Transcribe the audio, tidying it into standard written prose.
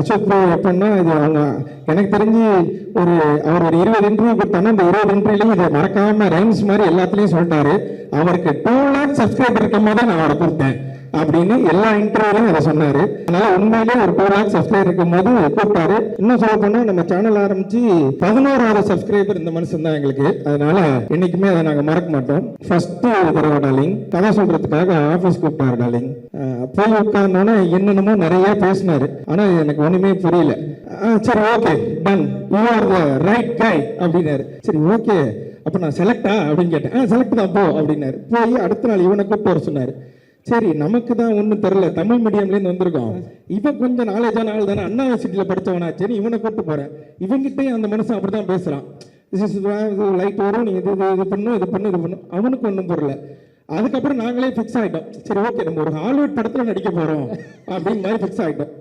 Ashok bro எப்படின்னா இது அவங்க எனக்கு தெரிஞ்சு அவர் ஒரு 20 இன்டர்வியூ கொடுத்தாங்கன்னா அந்த 20 இன்டர்வியூலையும் இதை மறக்காம ரைம்ஸ் மாதிரி எல்லாத்துலேயும் சொல்லிட்டாரு. அவருக்கு 2 lakhs சப்ஸ்கிரைபர் இருக்கும் போது நான் அவரை கூப்பிட்டேன் அப்படின்னு எல்லா இன்டர்வியூலையும் அதை சொன்னாரு. அதனால உண்மையிலேயே ஒரு 2 lakhs சப்ஸ்கிரைபர் இருக்கும் போது கூப்பிட்டாரு. இன்னும் சொல்ல போனா நம்ம சேனல் ஆரம்பிச்சு 11வது சப்ஸ்கிரைபர் இந்த மனுஷன் தான் எங்களுக்கு. அதனால என்னைக்குமே அதை நாங்க மறக்க மாட்டோம். ஃபர்ஸ்ட் தடவை டார்லிங் கதை சொல்றதுக்காக ஆபீஸ் கூப்பிட்டாரு டார்லிங். போய் உட்கார்ந்தோன்னா என்னென்னமோ நிறைய பேசினாரு. ஆனா எனக்கு ஒண்ணுமே புரியல. சரி okay done you are the right guy அப்படின்னாரு. சரி ஓகே அப்ப நான் செலக்டா அப்படின்னு கேட்டேன். செலக்ட் தான் போ அப்படின்னாரு. போய் அடுத்த நாள் இவனை கூப்பிட்டு வர சொன்னாரு. சரி நமக்கு தான் ஒன்றும் தெரியல, தமிழ் மீடியம்லேருந்து வந்திருக்கோம், இவன் கொஞ்சம் நாலேஜான ஆள் தானே, அண்ணா யூனிவர்சிட்டியில் படித்தவனாச்சேன்னு இவனை கூப்பிட்டு போகிறேன். இவங்கிட்டையும் அந்த மனுஷன் அப்படி தான் பேசுகிறான். லைட் வரும், நீ இது பண்ணும். அவனுக்கு ஒன்றும் புரியல. அதுக்கப்புறம் நாங்களே ஃபிக்ஸ் ஆகிட்டோம். சரி ஓகே நம்ம ஒரு ஹாலிவுட் படத்தில் நடிக்க போகிறோம் அப்படின்னு மாதிரி ஃபிக்ஸ் ஆகிட்டோம்.